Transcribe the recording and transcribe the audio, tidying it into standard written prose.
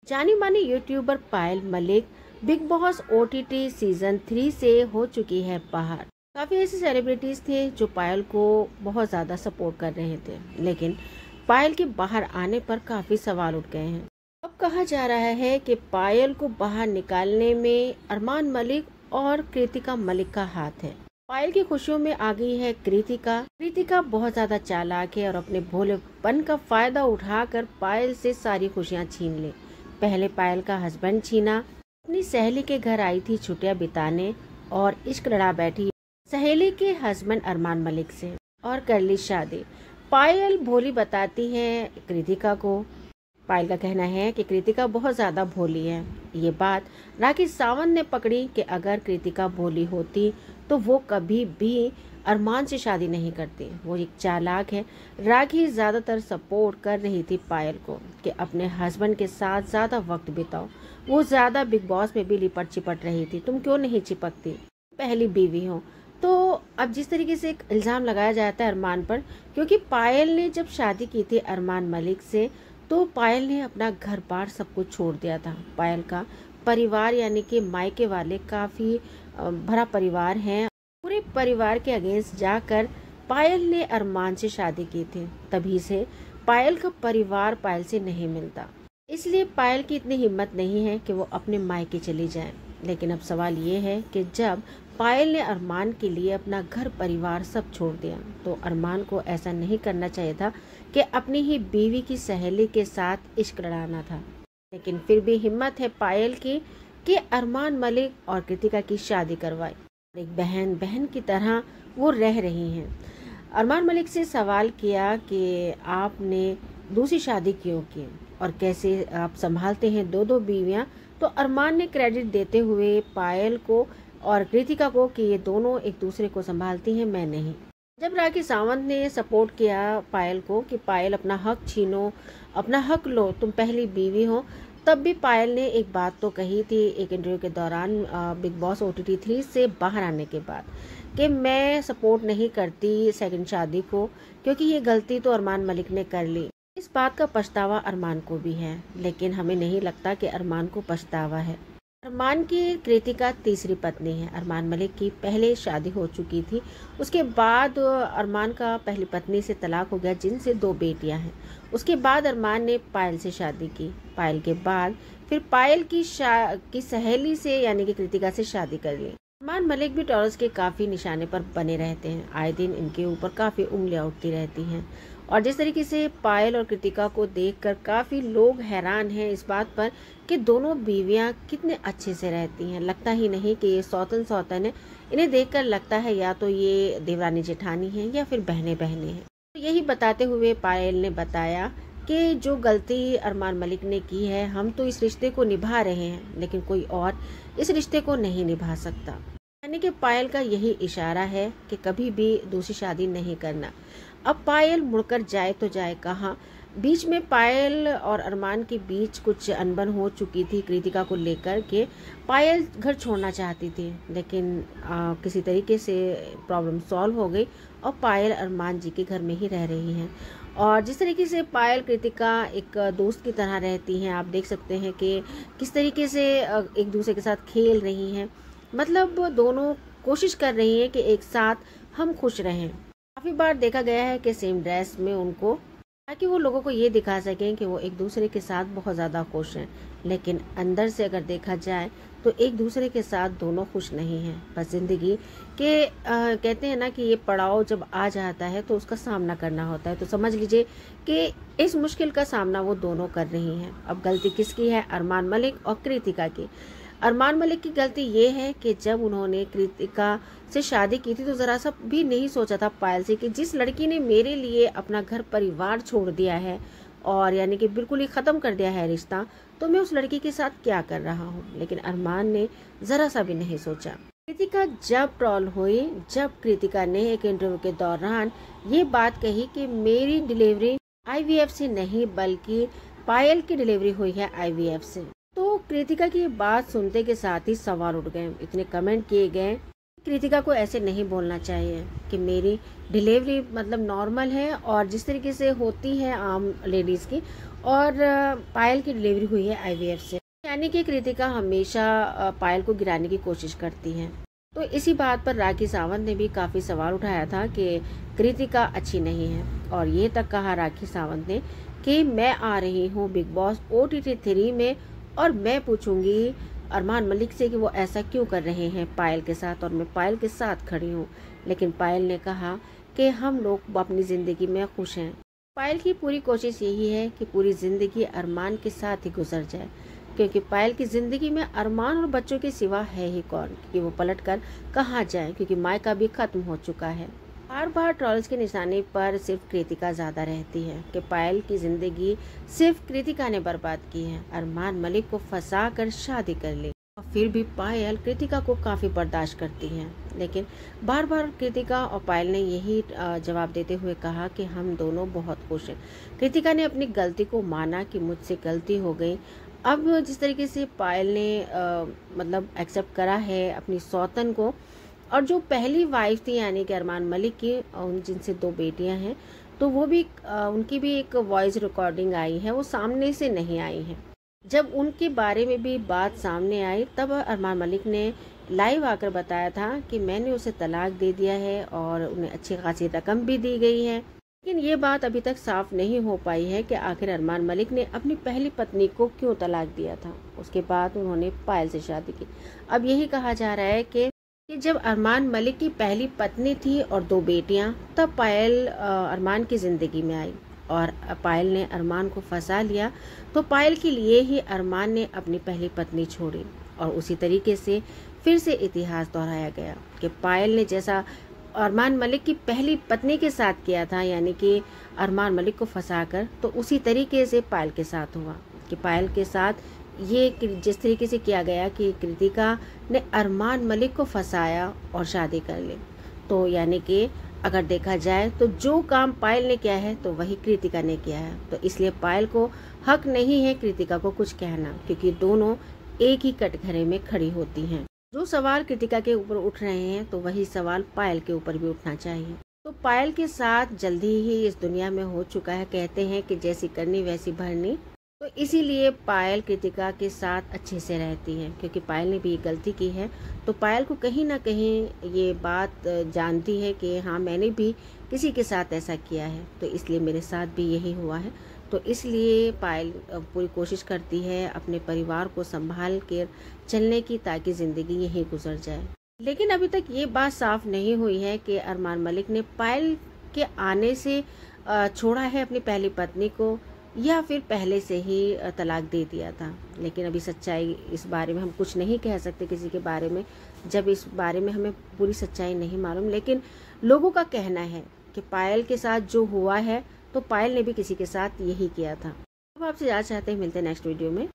जानी मानी YouTuber Payal Malik Bigg Boss OTT season 3 से हो चुकी है बाहर। काफी ऐसे सेलिब्रिटीज थे जो पायल को बहुत ज्यादा सपोर्ट कर रहे थे, लेकिन पायल के बाहर आने पर काफी सवाल उठ गए हैं। अब कहा जा रहा है कि पायल को बाहर निकालने में अरमान मलिक और कृतिका मलिक का हाथ है। पायल की खुशियों में आ गई है कृतिका। कृतिका बहुत ज्यादा चालाक है और अपने भोलेपन का फायदा उठाकर पायल से सारी खुशियां छीन ले। पहले पायल का हस्बैंड छीना, अपनी सहेली के घर आई थी छुट्टियां बिताने और इश्क लड़ा बैठी सहेली के हस्बैंड अरमान मलिक से और कर ली शादी। पायल भोली बताती है कृतिका को। पायल का कहना है कि कृतिका बहुत ज्यादा भोली है। ये बात राखी सावंत ने पकड़ी कि अगर कृतिका भोली होती तो वो कभी भी अरमान से शादी नहीं करती। वो एक चालाक है। राखी ज्यादातर सपोर्ट कर रही थी पायल को कि अपने हस्बैंड के साथ ज्यादा वक्त बिताओ। वो ज्यादा बिग बॉस में भी लिपट चिपट रही थी। तुम क्यों नहीं चिपकती, पहली बीवी हो। तो अब जिस तरीके से एक इल्जाम लगाया जाता है अरमान पर, क्योंकि पायल ने जब शादी की थी अरमान मलिक से तो पायल ने अपना घर बार सब कुछ छोड़ दिया था। पायल का परिवार यानी कि मायके वाले काफी भरा परिवार है। पूरे परिवार के अगेंस्ट जाकर पायल ने अरमान से शादी की थी। तभी से पायल का परिवार पायल से नहीं मिलता, इसलिए पायल की इतनी हिम्मत नहीं है कि वो अपने मायके चली जाए। लेकिन अब सवाल ये है कि जब पायल ने अरमान के लिए अपना घर परिवार सब छोड़ दिया तो अरमान को ऐसा नहीं करना चाहिए था कि अपनी ही बीवी की सहेली के साथ इश्क लड़ाना था। लेकिन फिर भी हिम्मत है पायल की कि अरमान मलिक और कृतिका की शादी करवाई। एक बहन बहन की तरह वो रह रही हैं। अरमान मलिक से सवाल किया कि आपने दूसरी शादी क्यों की और कैसे आप संभालते हैं दो दो बीवियां। तो अरमान ने क्रेडिट देते हुए पायल को और कृतिका को कि ये दोनों एक दूसरे को संभालती हैं, मैं नहीं। जब राखी सावंत ने सपोर्ट किया पायल को कि पायल अपना हक छीनो, अपना हक लो, तुम पहली बीवी हो, तब भी पायल ने एक बात तो कही थी एक इंटरव्यू के दौरान बिग बॉस ओटीटी 3 से बाहर आने के बाद कि मैं सपोर्ट नहीं करती सेकंड शादी को, क्योंकि ये गलती तो अरमान मलिक ने कर ली। इस बात का पछतावा अरमान को भी है, लेकिन हमें नहीं लगता कि अरमान को पछतावा है। अरमान की कृतिका तीसरी पत्नी है। अरमान मलिक की पहले शादी हो चुकी थी, उसके बाद अरमान का पहली पत्नी से तलाक हो गया जिनसे 2 बेटियां हैं। उसके बाद अरमान ने पायल से शादी की। पायल के बाद फिर पायल की सहेली से यानी कि कृतिका से शादी कर ली। अरमान मलिक भी टॉरस के काफी निशाने पर बने रहते हैं। आए दिन इनके ऊपर काफी उंगलियां उठती रहती हैं और जिस तरीके से पायल और कृतिका को देखकर काफी लोग हैरान हैं इस बात पर कि दोनों बीवियां कितने अच्छे से रहती हैं। लगता ही नहीं कि ये सौतन है। इन्हें देखकर लगता है या तो ये देवरानी जेठानी है या फिर बहने बहने हैं। तो यही बताते हुए पायल ने बताया कि जो गलती अरमान मलिक ने की है, हम तो इस रिश्ते को निभा रहे हैं लेकिन कोई और इस रिश्ते को नहीं निभा सकता। यानी कि पायल का यही इशारा है कि कभी भी दूसरी शादी नहीं करना। अब पायल मुड़कर जाए तो जाए कहाँ। बीच में पायल और अरमान के बीच कुछ अनबन हो चुकी थी कृतिका को लेकर के। पायल घर छोड़ना चाहती थी लेकिन किसी तरीके से प्रॉब्लम सॉल्व हो गई और पायल अरमान जी के घर में ही रह रही हैं। और जिस तरीके से पायल कृतिका एक दोस्त की तरह रहती हैं, आप देख सकते हैं कि किस तरीके से एक दूसरे के साथ खेल रही हैं। मतलब दोनों कोशिश कर रही हैं कि एक साथ हम खुश रहें। काफी बार देखा गया है कि सेम ड्रेस में उनको, ताकि वो लोगों को ये दिखा सकें कि वो एक दूसरे के साथ बहुत ज़्यादा खुश हैं, लेकिन अंदर से अगर देखा जाए तो एक दूसरे के साथ दोनों खुश नहीं हैं। बस ज़िंदगी के कहते हैं ना कि ये पड़ाव जब आ जाता है तो उसका सामना करना होता है। तो समझ लीजिए कि इस मुश्किल का सामना वो दोनों कर रही हैं। अब गलती किसकी है? अरमान मलिक और कृतिका की। अरमान मलिक की गलती ये है कि जब उन्होंने कृतिका से शादी की थी तो जरा सा भी नहीं सोचा था पायल से कि जिस लड़की ने मेरे लिए अपना घर परिवार छोड़ दिया है और यानी कि बिल्कुल ही खत्म कर दिया है रिश्ता, तो मैं उस लड़की के साथ क्या कर रहा हूँ। लेकिन अरमान ने जरा सा भी नहीं सोचा। कृतिका जब ट्रोल हुई, जब कृतिका ने एक इंटरव्यू के दौरान ये बात कही कि मेरी डिलीवरी IVF से नहीं बल्कि पायल की डिलीवरी हुई है IVF से, तो कृतिका की बात सुनते के साथ ही सवाल उठ गए, इतने कमेंट किए गए कृतिका को ऐसे नहीं बोलना चाहिए कि मेरी डिलीवरी मतलब नॉर्मल है और जिस तरीके से होती है आम लेडीज़ की, और पायल की डिलीवरी हुई है आईवीएफ से। यानी कि कृतिका हमेशा पायल को गिराने की कोशिश करती है। तो इसी बात पर राखी सावंत ने भी काफ़ी सवाल उठाया था कि कृतिका अच्छी नहीं है, और ये तक कहा राखी सावंत ने कि मैं आ रही हूँ बिग बॉस OTT 3 में और मैं पूछूंगी अरमान मलिक से कि वो ऐसा क्यों कर रहे हैं पायल के साथ, और मैं पायल के साथ खड़ी हूँ। लेकिन पायल ने कहा कि हम लोग अपनी ज़िंदगी में खुश हैं। पायल की पूरी कोशिश यही है कि पूरी ज़िंदगी अरमान के साथ ही गुजर जाए, क्योंकि पायल की ज़िंदगी में अरमान और बच्चों के सिवा है ही कौन कि वो पलट कर कहाँ जाए, क्योंकि मायका भी खत्म हो चुका है। बार बार ट्रॉल्स के निशाने पर सिर्फ कृतिका ज़्यादा रहती है कि पायल की ज़िंदगी सिर्फ कृतिका ने बर्बाद की है, अरमान मलिक को फंसा कर शादी कर ली। और फिर भी पायल कृतिका को काफ़ी बर्दाश्त करती है। लेकिन बार बार कृतिका और पायल ने यही जवाब देते हुए कहा कि हम दोनों बहुत खुश हैं। कृतिका ने अपनी गलती को माना कि मुझसे गलती हो गई। अब जिस तरीके से पायल ने मतलब एक्सेप्ट करा है अपनी सौतन को, और जो पहली वाइफ थी यानी कि अरमान मलिक की, जिनसे 2 बेटियां हैं, तो वो भी उनकी भी एक वॉइस रिकॉर्डिंग आई है, वो सामने से नहीं आई है। जब उनके बारे में भी बात सामने आई तब अरमान मलिक ने लाइव आकर बताया था कि मैंने उसे तलाक दे दिया है और उन्हें अच्छी खासी रकम भी दी गई है। लेकिन ये बात अभी तक साफ नहीं हो पाई है कि आखिर अरमान मलिक ने अपनी पहली पत्नी को क्यों तलाक दिया था। उसके बाद उन्होंने पायल से शादी की। अब यही कहा जा रहा है कि जब अरमान मलिक की पहली पत्नी थी और 2 बेटियां, तब पायल अरमान की जिंदगी में आई और पायल ने अरमान को फंसा लिया। तो पायल के लिए ही अरमान ने अपनी पहली पत्नी छोड़ी, और उसी तरीके से फिर से इतिहास दोहराया गया कि पायल ने जैसा अरमान मलिक की पहली पत्नी के साथ किया था, यानी कि अरमान मलिक को फंसाकर, तो उसी तरीके से पायल के साथ हुआ कि पायल के साथ ये जिस तरीके से किया गया कि कृतिका ने अरमान मलिक को फंसाया और शादी कर ली। तो यानी कि अगर देखा जाए तो जो काम पायल ने किया है तो वही कृतिका ने किया है। तो इसलिए पायल को हक नहीं है कृतिका को कुछ कहना, क्योंकि दोनों एक ही कटघरे में खड़ी होती हैं। जो सवाल कृतिका के ऊपर उठ रहे हैं तो वही सवाल पायल के ऊपर भी उठना चाहिए। तो पायल के साथ जल्दी ही इस दुनिया में हो चुका है, कहते हैं कि जैसी करनी वैसी भरनी। तो इसीलिए पायल कृतिका के साथ अच्छे से रहती है, क्योंकि पायल ने भी ये गलती की है। तो पायल को कहीं ना कहीं ये बात जानती है कि हाँ, मैंने भी किसी के साथ ऐसा किया है, तो इसलिए मेरे साथ भी यही हुआ है। तो इसलिए पायल पूरी कोशिश करती है अपने परिवार को संभाल कर चलने की, ताकि ज़िंदगी यहीं गुजर जाए। लेकिन अभी तक ये बात साफ नहीं हुई है कि अरमान मलिक ने पायल के आने से छोड़ा है अपनी पहली पत्नी को, या फिर पहले से ही तलाक दे दिया था। लेकिन अभी सच्चाई इस बारे में हम कुछ नहीं कह सकते किसी के बारे में, जब इस बारे में हमें पूरी सच्चाई नहीं मालूम। लेकिन लोगों का कहना है कि पायल के साथ जो हुआ है, तो पायल ने भी किसी के साथ यही किया था। अब आपसे जाना चाहते हैं, मिलते हैं नेक्स्ट वीडियो में।